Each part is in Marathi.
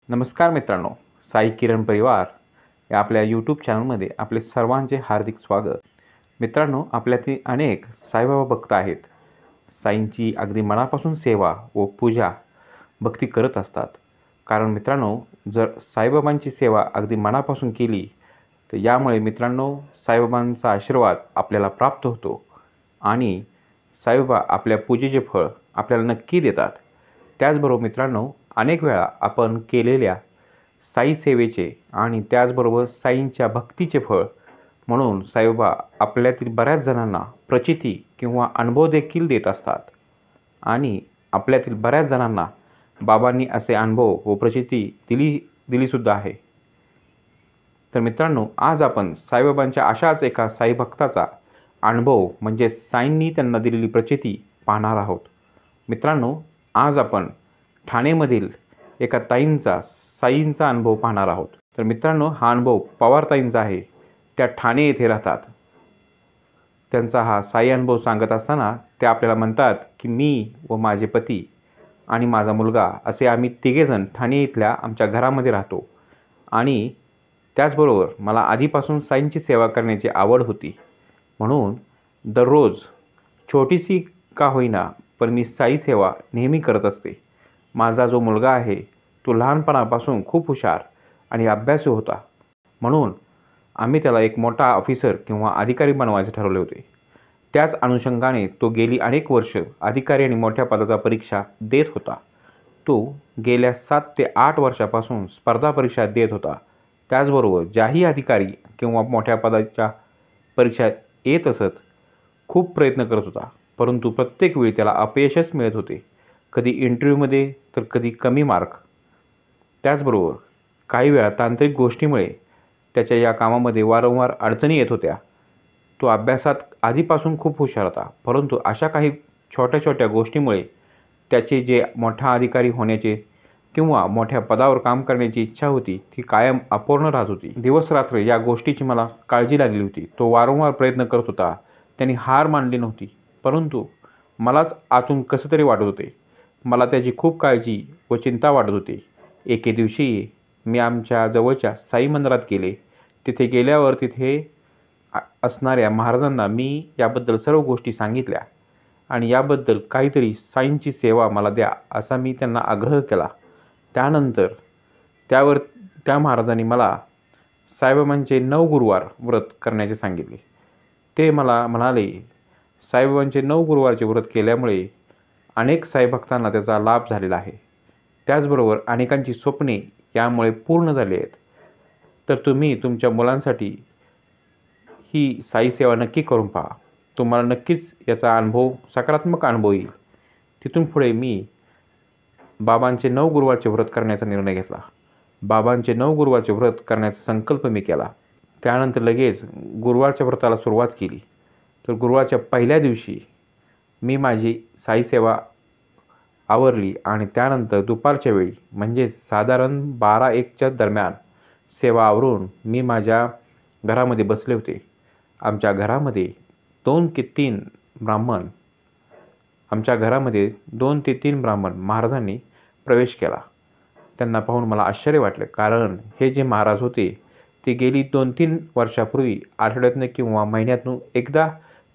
नमस्कार मित्रांनो, साई किरण परिवार या आपल्या यूट्यूब चॅनलमध्ये आपले सर्वांचे हार्दिक स्वागत. मित्रांनो, आपल्यातील अनेक साईबाबा भक्त आहेत. साईंची अगदी मनापासून सेवा व पूजा भक्ती करत असतात. कारण मित्रांनो, जर साईबाबांची सेवा अगदी मनापासून केली तर यामुळे मित्रांनो साईबाबांचा आशीर्वाद आपल्याला प्राप्त होतो आणि साईबाबा आपल्या पूजेचे फळ आपल्याला नक्की देतात. त्याचबरोबर मित्रांनो, अनेक वेळा आपण केलेल्या साई सेवेचे आणि त्याचबरोबर साईंच्या भक्तीचे फळ म्हणून साईबाबा आपल्यातील बऱ्याच जणांना प्रचिती किंवा अनुभव देखील देत असतात आणि आपल्यातील बऱ्याच जणांना बाबांनी असे अनुभव व प्रचिती दिलीसुद्धा आहे. तर मित्रांनो, आज आपण साईबाबांच्या अशाच एका साई भक्ताचा अनुभव म्हणजे साईंनी त्यांना दिलेली प्रचिती पाहणार आहोत. मित्रांनो, आज आपण ठाणेमधील एका ताईंचा साईंचा अनुभव पाहणार आहोत. तर मित्रांनो, हा अनुभव पवारताईंचा आहे. त्या ठाणे येथे राहतात. त्यांचा हा साई अनुभव सांगत असताना ते आपल्याला म्हणतात की मी व माझे पती आणि माझा मुलगा असे आम्ही तिघेजण ठाणे इथल्या आमच्या घरामध्ये राहतो आणि त्याचबरोबर मला आधीपासून साईंची सेवा करण्याची आवड होती. म्हणून दररोज छोटीशी का होईना पण मी साई सेवा नेहमी करत असते. माझा जो मुलगा आहे तो लहानपणापासून खूप हुशार आणि अभ्यासू होता. म्हणून आम्ही त्याला एक मोठा ऑफिसर किंवा अधिकारी बनवायचे ठरवले होते. त्याच अनुषंगाने तो गेली अनेक वर्ष अधिकारी आणि मोठ्या पदाचा परीक्षा देत होता. तो गेल्या 7 ते 8 वर्षापासून स्पर्धा परीक्षा देत होता. त्याचबरोबर ज्याही अधिकारी किंवा मोठ्या पदाच्या परीक्षा येत असत खूप प्रयत्न करत होता, परंतु प्रत्येक वेळी त्याला अपयशच मिळत होते. कधी इंटरव्ह्यूमध्ये तर कधी कमी मार्क. त्याचबरोबर काही वेळा तांत्रिक गोष्टीमुळे त्याच्या या कामामध्ये वारंवार अडचणी येत होत्या. तो अभ्यासात आधीपासून खूप हुशार होता, परंतु अशा काही छोट्या छोट्या गोष्टीमुळे त्याचे जे मोठा अधिकारी होण्याचे किंवा मोठ्या पदावर काम करण्याची इच्छा होती ती कायम अपूर्ण राहत होती. दिवसरात्र या गोष्टीची मला काळजी लागली होती. तो वारंवार प्रयत्न करत होता. त्यांनी हार मानली नव्हती, परंतु मलाच आतून कसं तरी वाटत होते. मला त्याची खूप काळजी व चिंता वाटत होती. एके दिवशी मी आमच्या जवळच्या साई मंदिरात गेले. तिथे गेल्यावर तिथे असणाऱ्या महाराजांना मी याबद्दल सर्व गोष्टी सांगितल्या आणि याबद्दल काहीतरी साईंची सेवा मला द्या असा मी त्यांना आग्रह केला. त्यानंतर त्या महाराजांनी मला साईबाबांचे 9 गुरुवार व्रत करण्याचे सांगितले. ते मला म्हणाले, साईबाबांचे 9 गुरुवारचे व्रत केल्यामुळे अनेक साईभक्तांना त्याचा लाभ झालेला आहे. त्याचबरोबर अनेकांची स्वप्ने यामुळे पूर्ण झाली आहेत. तर तुम्ही तुमच्या मुलांसाठी ही साई सेवा नक्की करून पहा. तुम्हाला नक्कीच याचा अनुभव सकारात्मक अनुभव येईल. तिथून पुढे मी बाबांचे 9 गुरुवारचे व्रत करण्याचा निर्णय घेतला. बाबांचे 9 गुरुवारचे व्रत करण्याचा संकल्प मी केला. त्यानंतर लगेच गुरुवारच्या व्रताला सुरुवात केली. तर गुरुवारच्या पहिल्या दिवशी मी माझी साई सेवा आवरली आणि त्यानंतर दुपारच्या वेळी म्हणजे साधारण 12-1च्या दरम्यान सेवा आवरून मी माझ्या घरामध्ये बसले होते. आमच्या घरामध्ये 2 ते 3 ब्राह्मण महाराजांनी प्रवेश केला. त्यांना पाहून मला आश्चर्य वाटले, कारण हे जे महाराज होते ते गेली 2-3 वर्षापूर्वी आठवड्यातनं किंवा महिन्यातून एकदा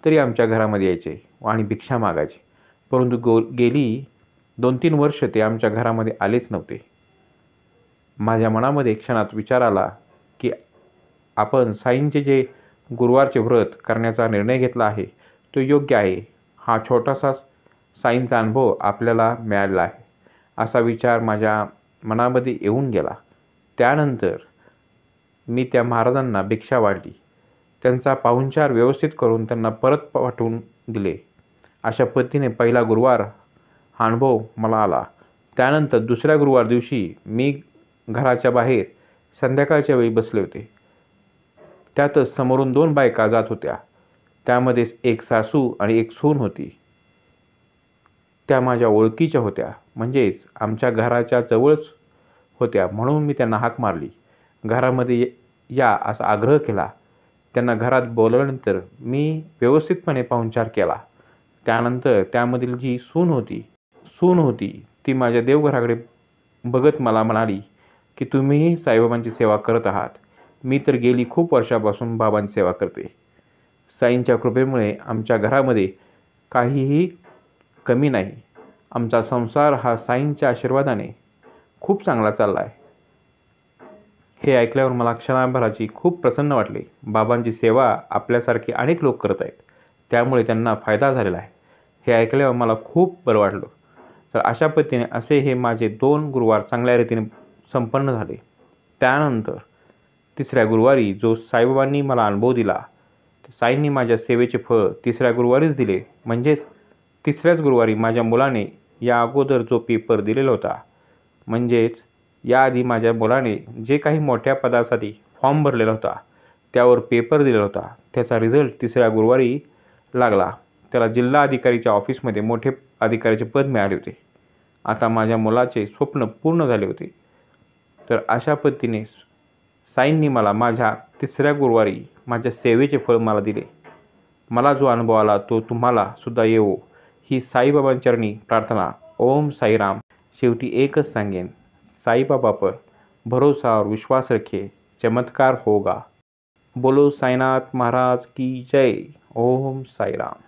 तरी आमच्या घरामध्ये यायचे आणि भिक्षा मागायचे, परंतु गेली 2-3 वर्ष ते आमच्या घरामध्ये आलेच नव्हते. माझ्या मनामध्ये क्षणात विचार आला की आपण साईंचे जे गुरुवारचे व्रत करण्याचा निर्णय घेतला आहे तो योग्य आहे. हा छोटासा साईंचा अनुभव आपल्याला मिळालेला आहे असा विचार माझ्या मनामध्ये येऊन गेला. त्यानंतर मी त्या महाराजांना भिक्षा वाढली. त्यांचा पाहुणचार व्यवस्थित करून त्यांना परत पाठवून दिले. अशा पद्धतीने पहिला गुरुवार हा अनुभव मला आला. त्यानंतर दुसऱ्या गुरुवार दिवशी मी घराच्या बाहेर संध्याकाळच्या वेळी बसले होते. त्यातच समोरून 2 बायका जात होत्या. त्यामध्ये एक सासू आणि एक सून होती. त्या माझ्या ओळखीच्या होत्या, म्हणजेच आमच्या घराच्या जवळच होत्या. म्हणून मी त्यांना हाक मारली. घरामध्ये या असा आग्रह केला. त्यांना घरात बोलवल्यानंतर मी व्यवस्थितपणे पाहुणचार केला. त्यानंतर त्यामधील जी सून होती ती माझ्या देवघराकडे बघत मला म्हणाली की तुम्हीही साईबाबांची सेवा करत आहात. मी तर गेली खूप वर्षापासून बाबांची सेवा करते. साईंच्या कृपेमुळे आमच्या घरामध्ये काहीही कमी नाही. आमचा संसार हा साईंच्या आशीर्वादाने खूप चांगला चालला आहे. हे ऐकल्यावर मला क्षणाभराची खूप प्रसन्न वाटले. बाबांची सेवा आपल्यासारखे अनेक लोक करत आहेत, त्यामुळे त्यांना फायदा झालेला आहे. हे ऐकल्यावर मला खूप बरं वाटलं. तर अशा पद्धतीने असे हे माझे 2 गुरुवार चांगल्या रीतीने संपन्न झाले. त्यानंतर तिसऱ्या गुरुवारी जो साईबाबांनी मला अनुभव दिला, साईंनी माझ्या सेवेचे फळ तिसऱ्या गुरुवारीच दिले. म्हणजेच तिसऱ्याच गुरुवारी माझ्या मुलाने या अगोदर जो पेपर दिलेला होता, म्हणजेच याआधी माझ्या मुलाने जे काही मोठ्या पदासाठी फॉर्म भरलेला होता, त्यावर पेपर दिलेला होता, त्याचा रिझल्ट तिसऱ्या गुरुवारी लागला. त्याला जिल्हा अधिकारीच्या ऑफिसमध्ये मोठे अधिकाऱ्याचे पद मिळाले होते. आता माझ्या मुलाचे स्वप्न पूर्ण झाले होते. तर अशा पद्धतीने साईंनी मला माझ्या तिसऱ्या गुरुवारी माझ्या सेवेचे फळ मला दिले. मला जो अनुभव आला तो तुम्हाला सुद्धा येवो ही साईबाबांचरणी प्रार्थना. ओम साईराम. शेवटी एकच सांगेन, साईबाबा पर भरोसा और विश्वास रखिए, चमत्कार होगा. बोलो साईनाथ महाराज की जय. ओम साईराम.